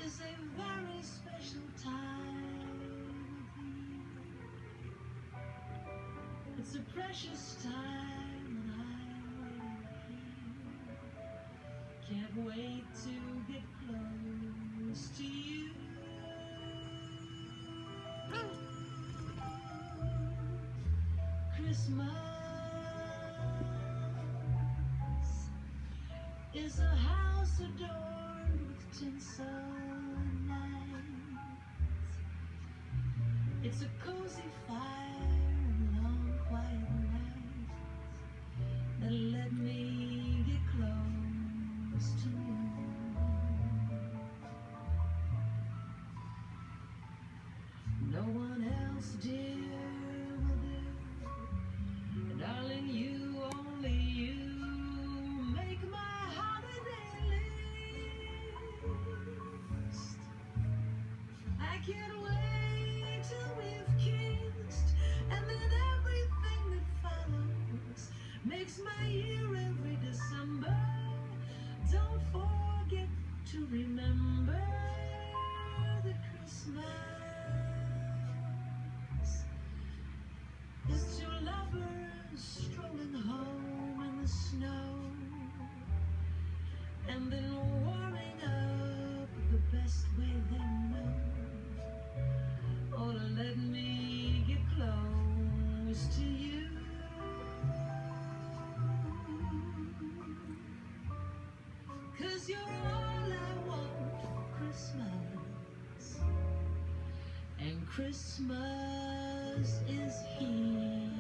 is a very special time of year. It's a precious time and I'm waiting here. Can't wait to get close to you. Christmas is a house adorned with tinsel and lights. It's a cozy fire and long quiet nights that let me get close to you. No one else, dear, will do. And darling, you, only you, make my holiday list. I can't wait till we've kissed, and then everything that follows makes my year every December. Don't forget to remember that Christmas is two lovers strolling home in the snow, and then warming up the best way they know. Oh, let me get close to you. 'Cause you're all I want for Christmas, and Christmas is here.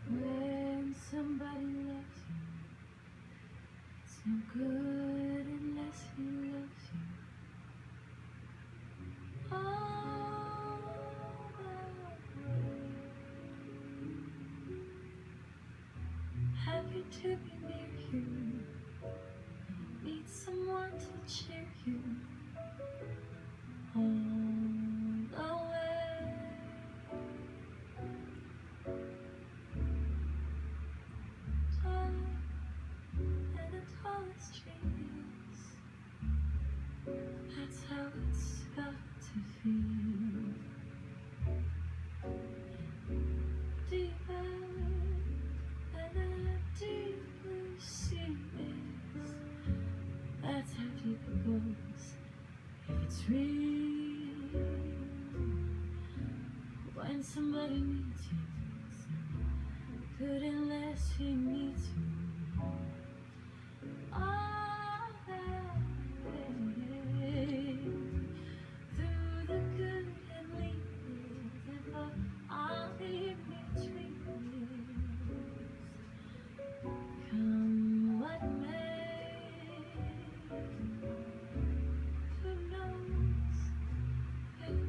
When somebody loves you, it's no good unless he loves you. All that way. Happy to be near you. Need someone to cheer you all the way. Tall and the tallest trees. That's how it's got to feel. Deeper than the deep blue sea is. That's how deep it goes if it's real. When somebody needs you, it's no good unless he needs you. All that way, through the good and leaders, and for all the in-betweens. Come what may, who knows will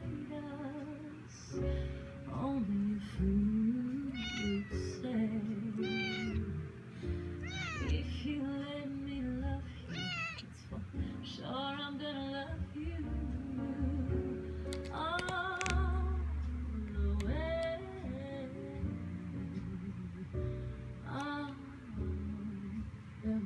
lead us? Only a fool would say. If you let me love you, it's for sure I'm gonna love you all the way. All the way.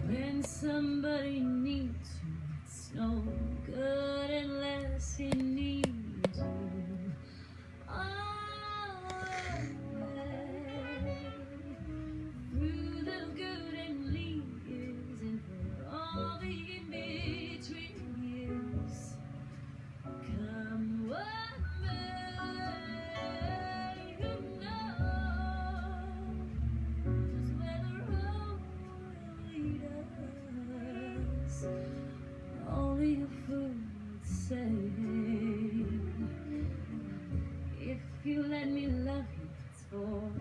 When somebody needs you, it's no good unless he needs you. All the way, through the good and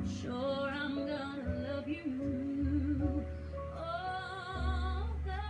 Sure, I'm gonna love you all the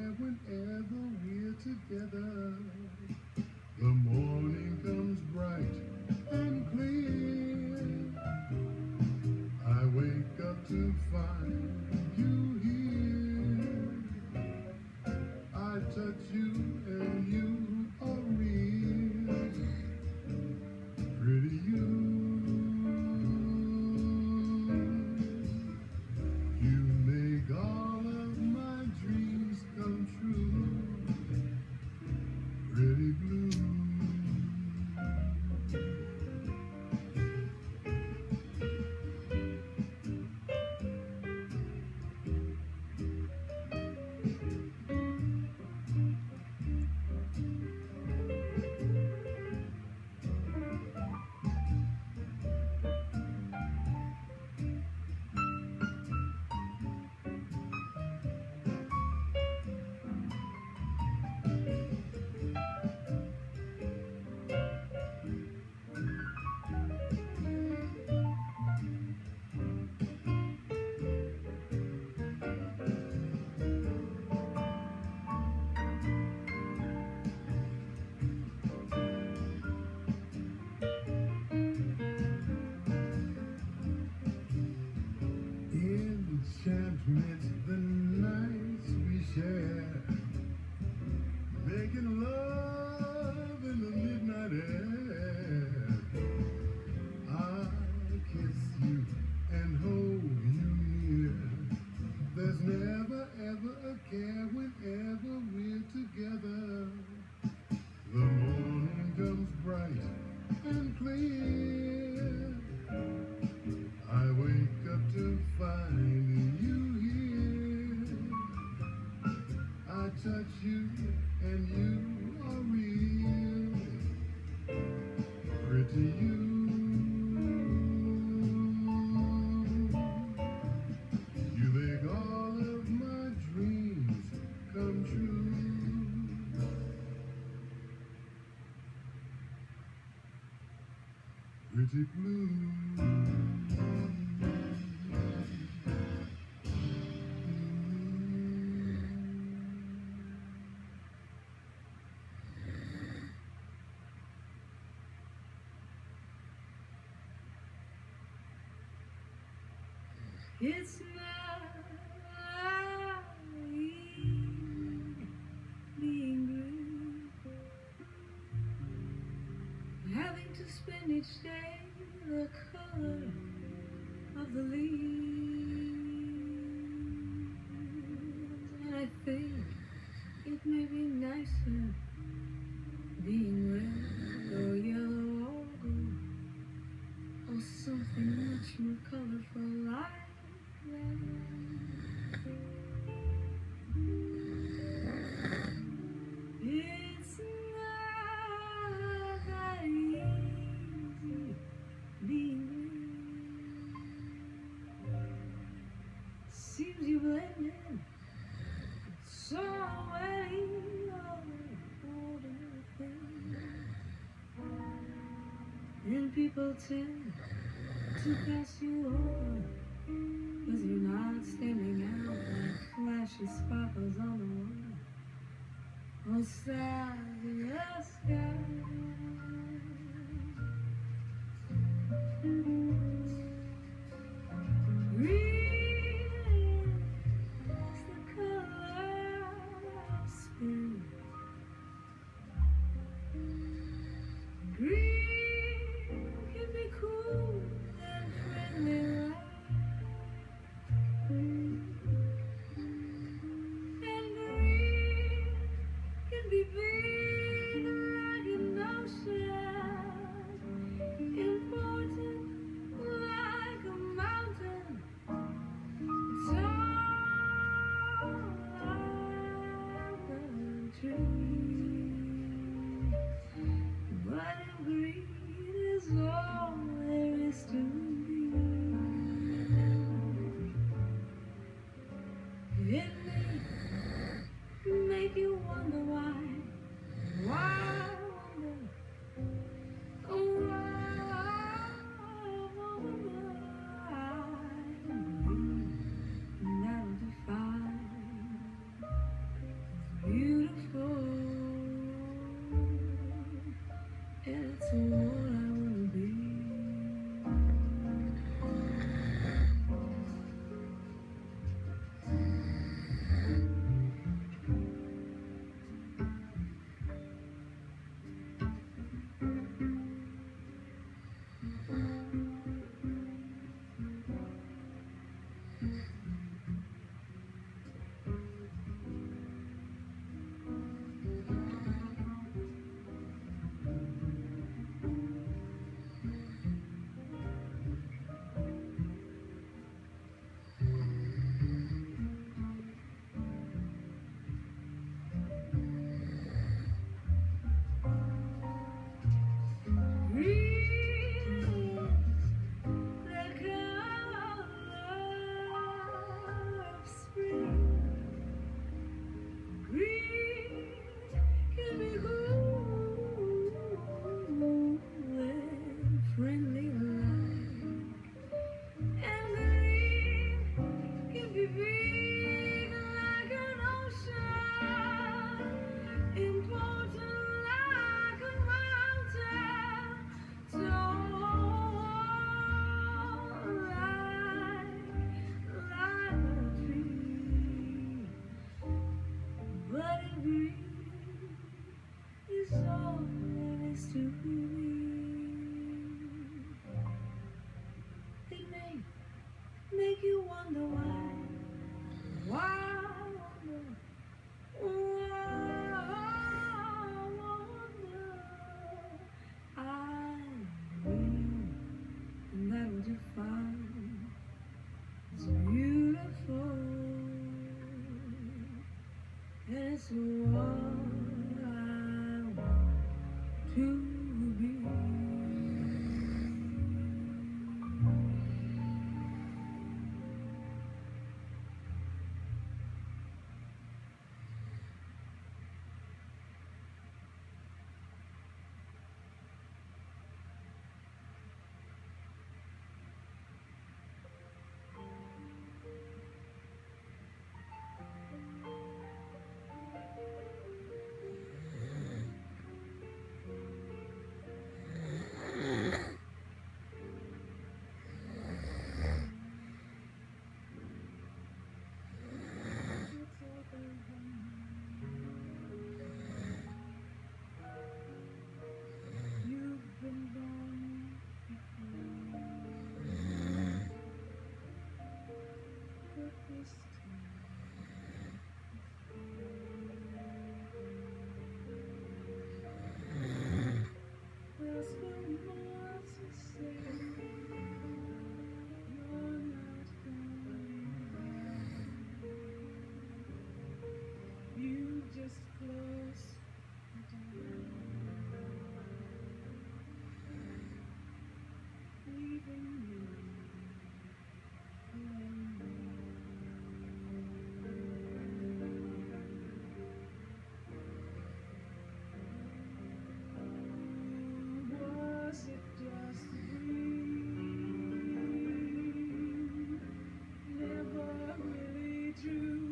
care whenever we're together. The morning comes bright and clear. I wake up to find you here. I touch you and you are real. Pretty you. You make all of my dreams come true. Pretty blue. Enchantment, the nights we share, making love in the midnight air. I kiss you and hold you near. There's never ever a care whenever we're together. The morning comes bright and clear. I wake up to find you here. I touch you and you are real. Pretty you. You make all of my dreams come true. Pretty blue. It's not being blue, having to spend each day the color of the leaves. And I think it may be nicer being red or yellow or gold, or something much more colorful like it's not that easy being blue. Seems you blend in so many other things, and people tend to pass you over, 'cause you're not standing out like flashy sparkles on the wall or stars in the sky. Green is the color of spring. Green can be cool and friendly like and green can be big like an ocean, important like a mountain, tall like a tree. But green is all there is to be. It may make you wonder why wonder, oh wonder and that'll define beautiful, and it's what I wanna be. Friendly light and green can be big like an ocean, important like a mountain, tall like a tree. But in green is all there is to be. It may make you wonder why wonder, wonder. I will, and that what you find is beautiful, and it's what I want to be. You've been born before, but this time there's no more to say. You're not going. You just close the door, leaving me alone. Was it just a dream? Never really true.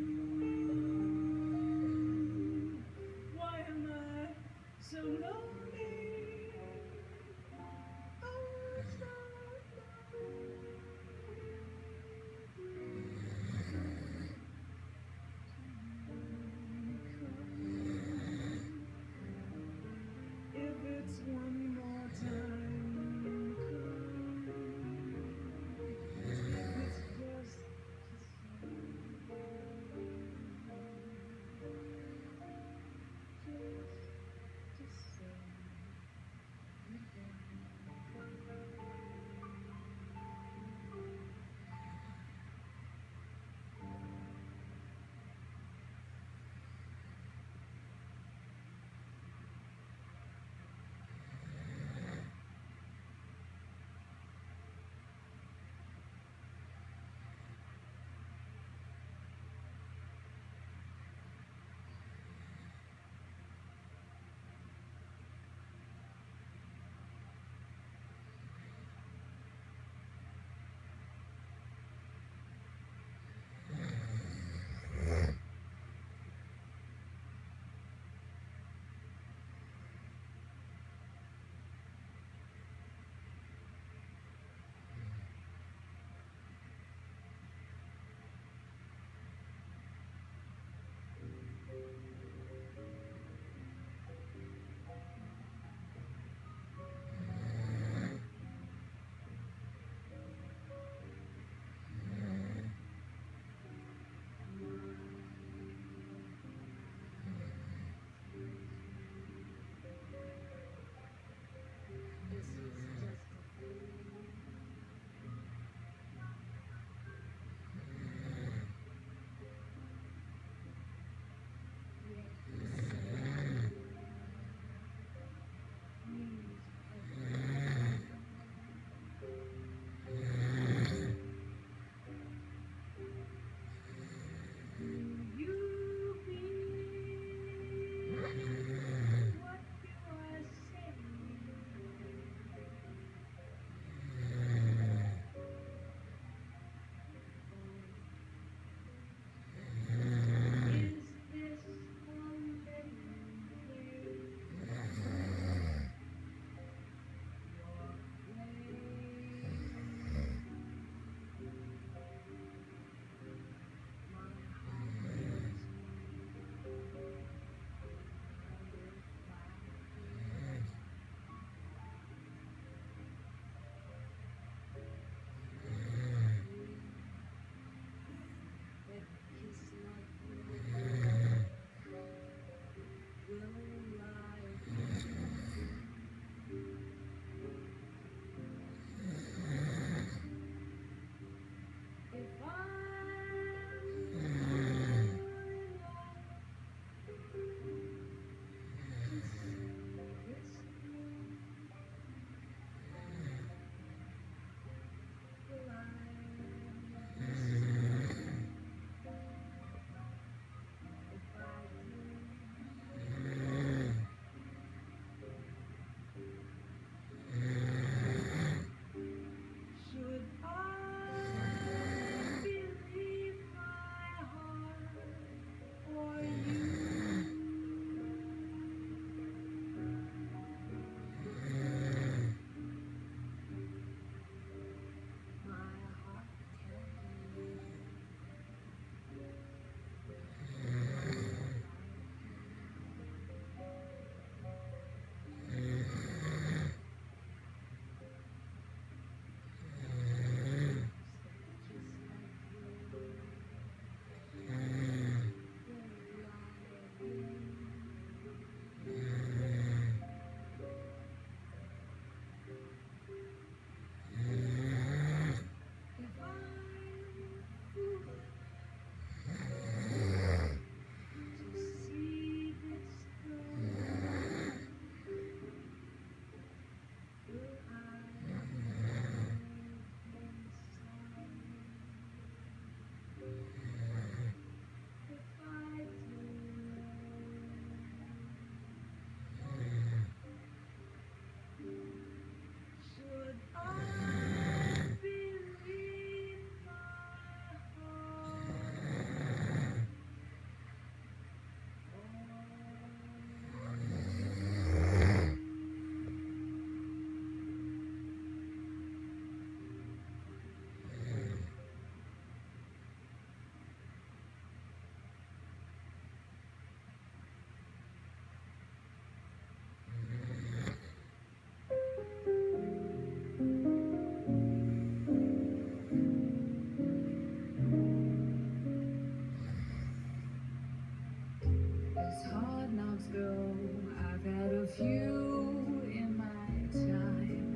as hard knocks go, I've had a few in my time.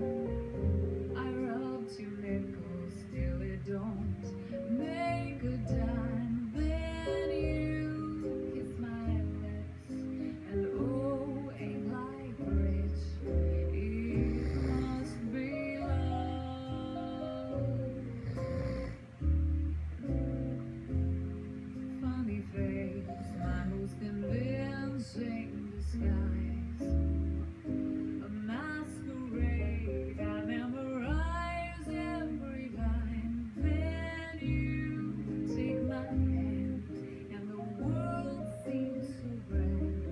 I rub 2 nickels, still it don't make a dime. Then you kiss my lips, and oh, ain't life rich? It must be love. Funny face, my most convincing disguise. A masquerade, I memorize every line. Then you take my hand, and the world seems so grand.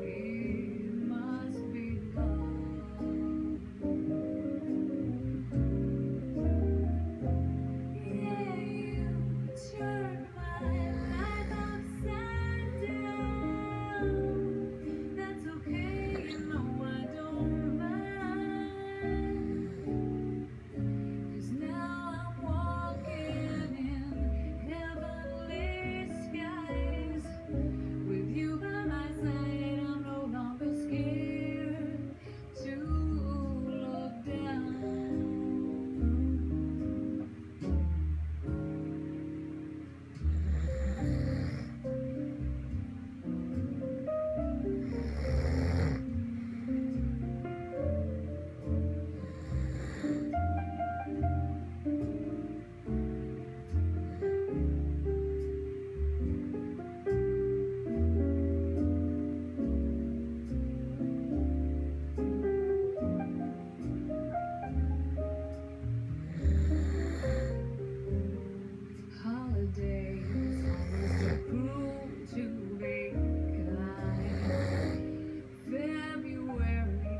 It must be love. Yeah, you turn my life upside down. That's okay, you know I don't mind. 'Cause now I'm walking in heavenly skies. With you by my side, I'm no longer scared to look down. Holidays always too cruel to be kind. February,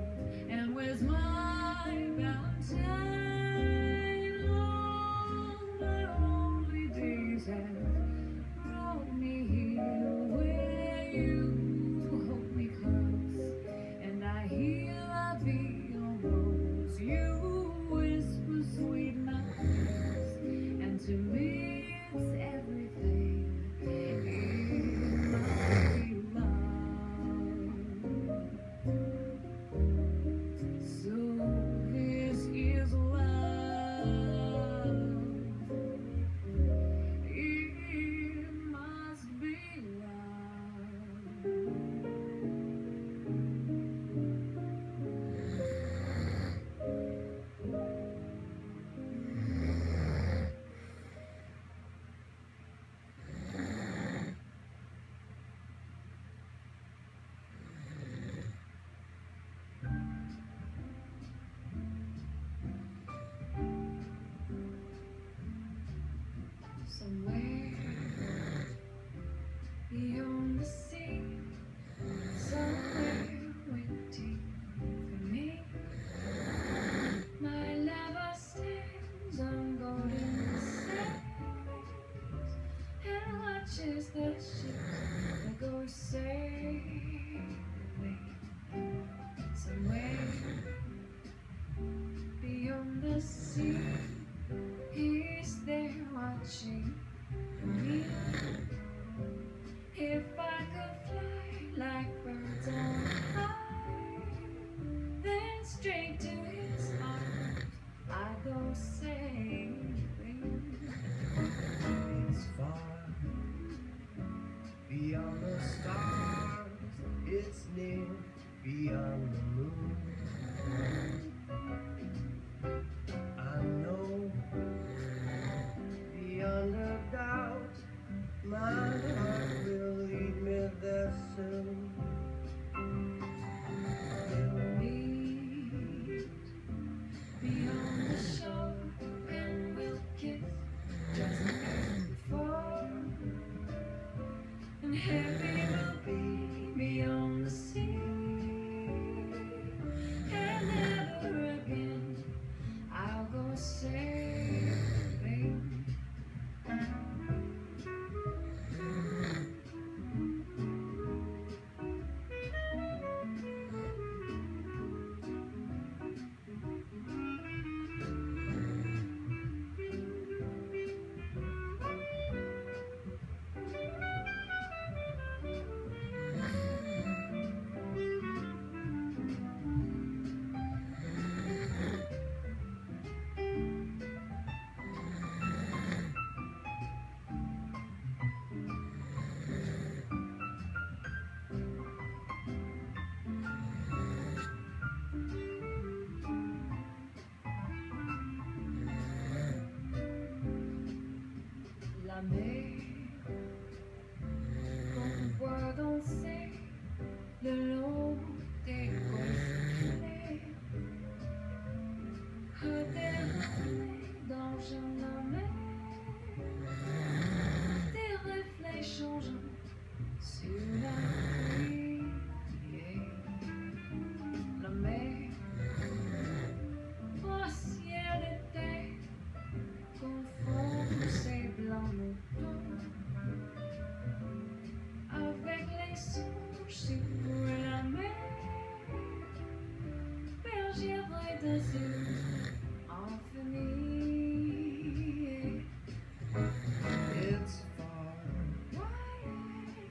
and where's my Valentine? All my lonely days have brought me here, where you hold me close, and I hear la vie en rose. You whisper sweet nothings, and to me it's everything. It must be love. So this is love. It must be love. Somewhere beyond the sea, somewhere waiting for me, my lover stands on golden sands and watches the ships that go sailing. Somewhere beyond the sea, he's there watching me. If I could fly like birds on high, then straight to his arms I'd go sailing. It's far beyond the stars, it's near beyond the moon. I know beyond a doubt my heart will lead me there soon. We'll meet beyond the shore, and we'll kiss just as before. And happy we'll be beyond the sea, and never again I'll go sailing. Superman, bergère dessus, infinie. It's far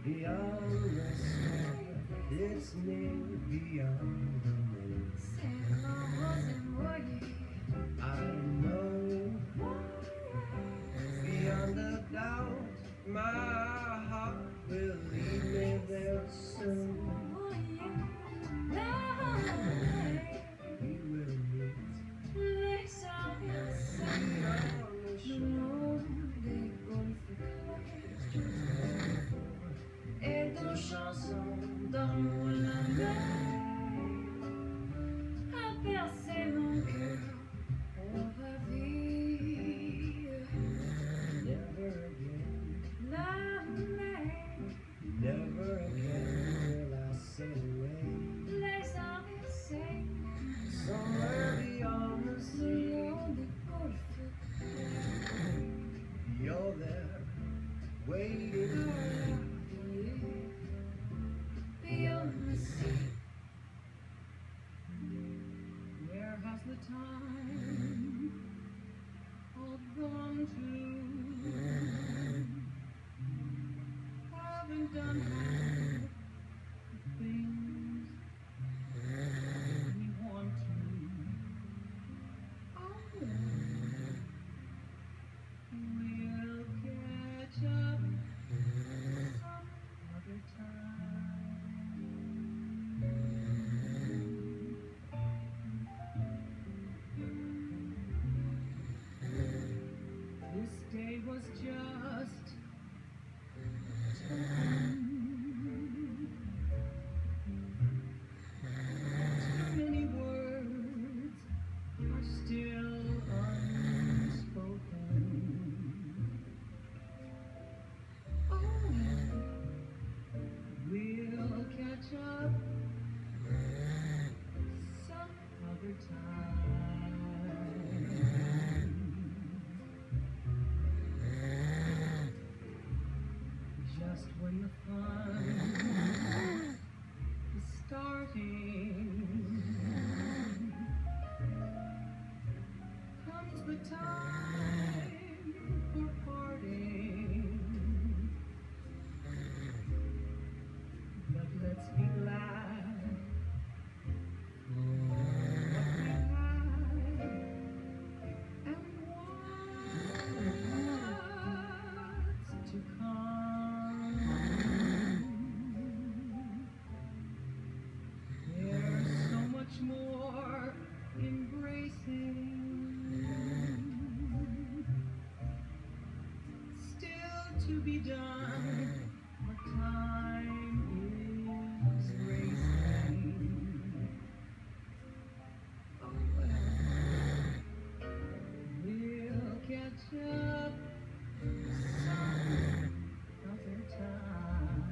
beyond the star. It's near beyond the moon. C'est rose et moyen. I know beyond a doubt my heart will lead me there soon. We will meet Et nos chansons d'amour la mer a percé mon cœur. On va vivre never again, la mer. never again will I sail away Les amis sing somewhere beyond the sea. beyond the Gulf. You're there waiting. Beyond the sea. Where has the time all gone to? Haven't done half the things we want to. Oh, we'll catch up some other time. This day was just too many words are still unspoken. Oh, we'll catch up some other time. Just when the fun is starting, comes the time for parting. But let's be glad for what we had and what's to come. There's so much more embracing still to be done, but time is racing. Oh well, we'll catch up some other time.